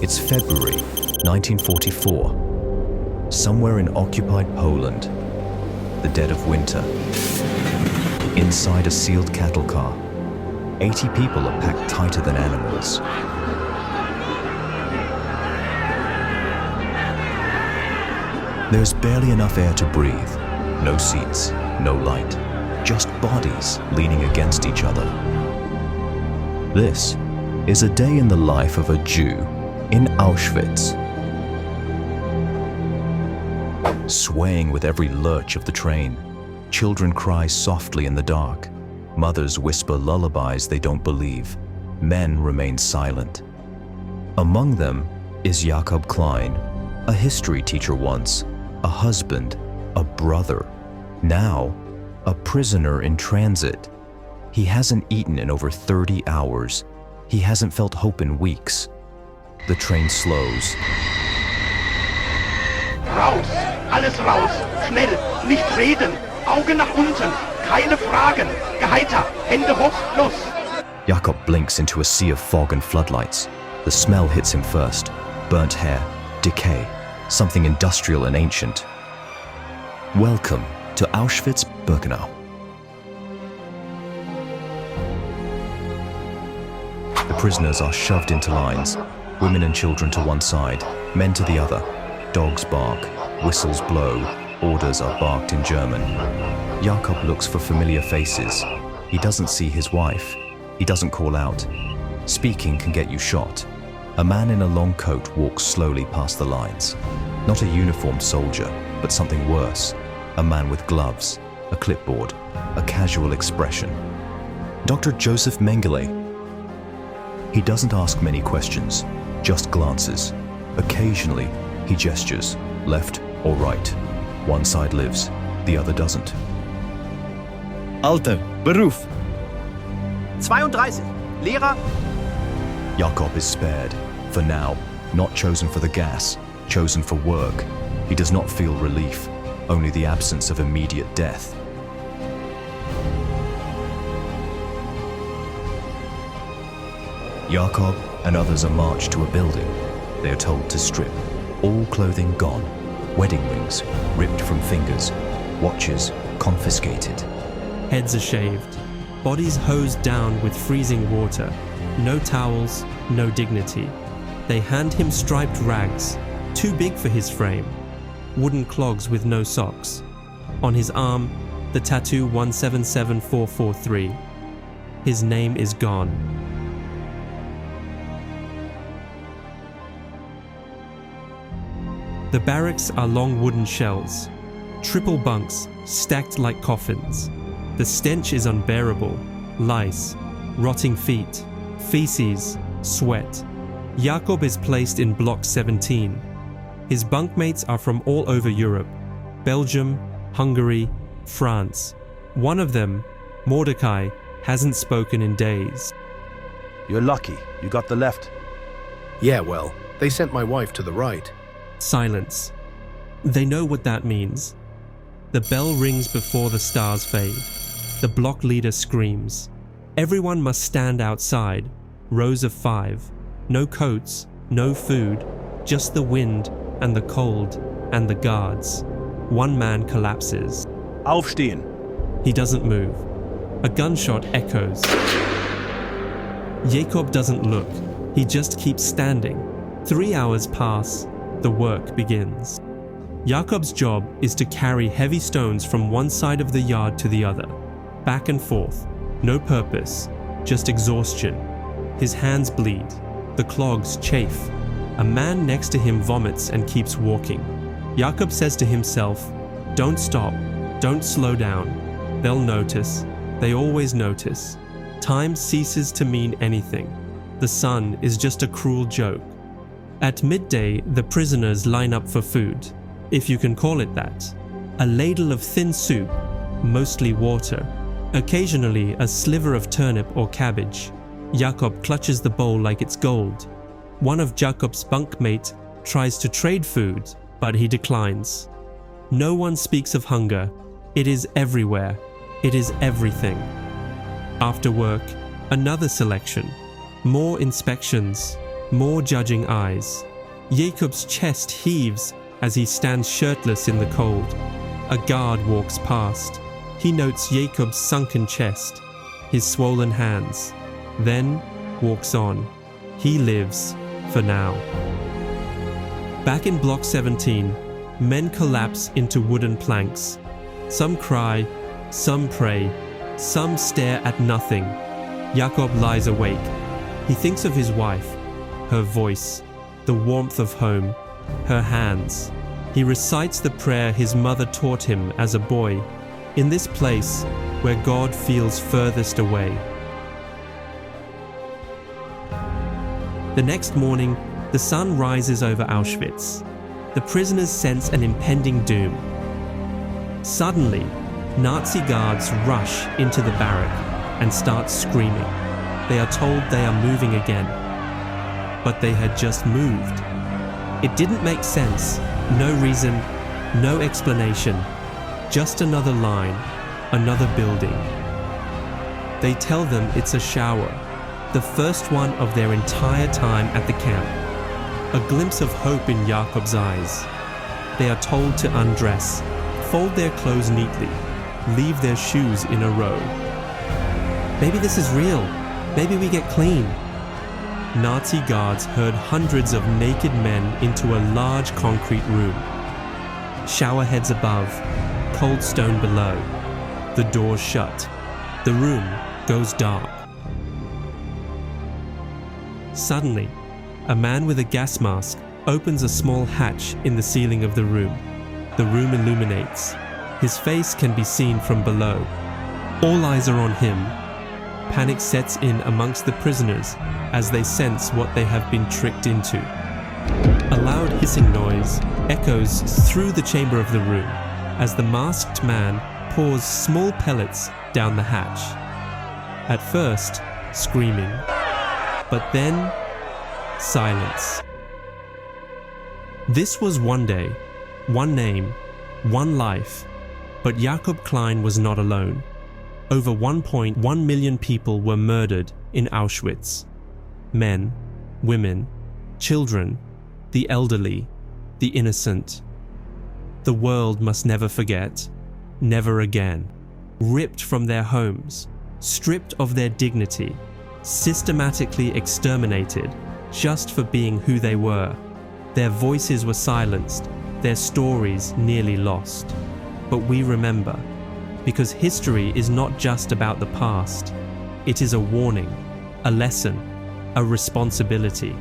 It's February 1944. Somewhere in occupied Poland, the dead of winter. Inside a sealed cattle car, 80 people are packed tighter than animals. There's barely enough air to breathe. No seats, no light, just bodies leaning against each other. This is a day in the life of a Jew in Auschwitz. Swaying with every lurch of the train, children cry softly in the dark. Mothers whisper lullabies they don't believe. Men remain silent. Among them is Jakob Klein, a history teacher once, a husband, a brother, now a prisoner in transit. He hasn't eaten in over 30 hours. He hasn't felt hope in weeks. The train slows. Raus! Alles raus! Schnell! Nicht reden! Augen nach unten! Keine Fragen! Geheiter! Hände hoch! Los! Jakob blinks into a sea of fog and floodlights. The smell hits him first. Burnt hair, decay, something industrial and ancient. Welcome to Auschwitz-Birkenau. The prisoners are shoved into lines, women and children to one side, men to the other. Dogs bark, whistles blow, orders are barked in German. Jakob looks for familiar faces. He doesn't see his wife. He doesn't call out. Speaking can get you shot. A man in a long coat walks slowly past the lines. Not a uniformed soldier, but something worse. A man with gloves, a clipboard, a casual expression. Dr. Joseph Mengele. He doesn't ask many questions, just glances. Occasionally, he gestures, left or right. One side lives, the other doesn't. Alter, Beruf. 32. Lehrer. Jakob is spared, for now, not chosen for the gas, chosen for work. He does not feel relief, only the absence of immediate death. Jakob and others are marched to a building. They are told to strip. All clothing gone. Wedding rings ripped from fingers. Watches confiscated. Heads are shaved. Bodies hosed down with freezing water. No towels, no dignity. They hand him striped rags, too big for his frame. Wooden clogs with no socks. On his arm, the tattoo 177443. His name is gone. The barracks are long wooden shells, triple bunks stacked like coffins. The stench is unbearable. Lice, rotting feet, feces, sweat. Jakob is placed in Block 17. His bunkmates are from all over Europe, Belgium, Hungary, France. One of them, Mordecai, hasn't spoken in days. You're lucky. You got the left. Yeah, well, they sent my wife to the right. Silence. They know what that means. The bell rings before the stars fade. The block leader screams. Everyone must stand outside, rows of 5. No coats, no food, just the wind and the cold and the guards. One man collapses. Aufstehen. He doesn't move. A gunshot echoes. Jakob doesn't look. He just keeps standing. 3 hours pass. The work begins. Jakob's job is to carry heavy stones from one side of the yard to the other, back and forth. No purpose, just exhaustion. His hands bleed. The clogs chafe. A man next to him vomits and keeps walking. Jakob says to himself, "Don't stop. Don't slow down. They'll notice. They always notice. Time ceases to mean anything. The sun is just a cruel joke." At midday, the prisoners line up for food, if you can call it that. A ladle of thin soup, mostly water. Occasionally, a sliver of turnip or cabbage. Jakob clutches the bowl like it's gold. One of Jakob's bunkmates tries to trade food, but he declines. No one speaks of hunger. It is everywhere. It is everything. After work, another selection. More inspections. More judging eyes. Jakob's chest heaves as he stands shirtless in the cold. A guard walks past. He notes Jakob's sunken chest, his swollen hands, then walks on. He lives for now. Back in Block 17, men collapse into wooden planks. Some cry, some pray, some stare at nothing. Jakob lies awake. He thinks of his wife, her voice, the warmth of home, her hands. He recites the prayer his mother taught him as a boy, in this place where God feels furthest away. The next morning, the sun rises over Auschwitz. The prisoners sense an impending doom. Suddenly, Nazi guards rush into the barrack and start screaming. They are told they are moving again. But they had just moved. It didn't make sense. No reason, no explanation. Just another line, another building. They tell them it's a shower, the first one of their entire time at the camp. A glimpse of hope in Jakob's eyes. They are told to undress, fold their clothes neatly, leave their shoes in a row. Maybe this is real. Maybe we get clean. Nazi guards herd hundreds of naked men into a large concrete room. Shower heads above, cold stone below. The doors shut. The room goes dark. Suddenly, a man with a gas mask opens a small hatch in the ceiling of the room. The room illuminates. His face can be seen from below. All eyes are on him. Panic sets in amongst the prisoners as they sense what they have been tricked into. A loud hissing noise echoes through the chamber of the room as the masked man pours small pellets down the hatch. At first, screaming, but then silence. This was one day, one name, one life, but Jakob Klein was not alone. Over 1.1 million people were murdered in Auschwitz. Men, women, children, the elderly, the innocent. The world must never forget, never again. Ripped from their homes, stripped of their dignity, systematically exterminated just for being who they were. Their voices were silenced, their stories nearly lost. But we remember, because history is not just about the past. It is a warning, a lesson, a responsibility.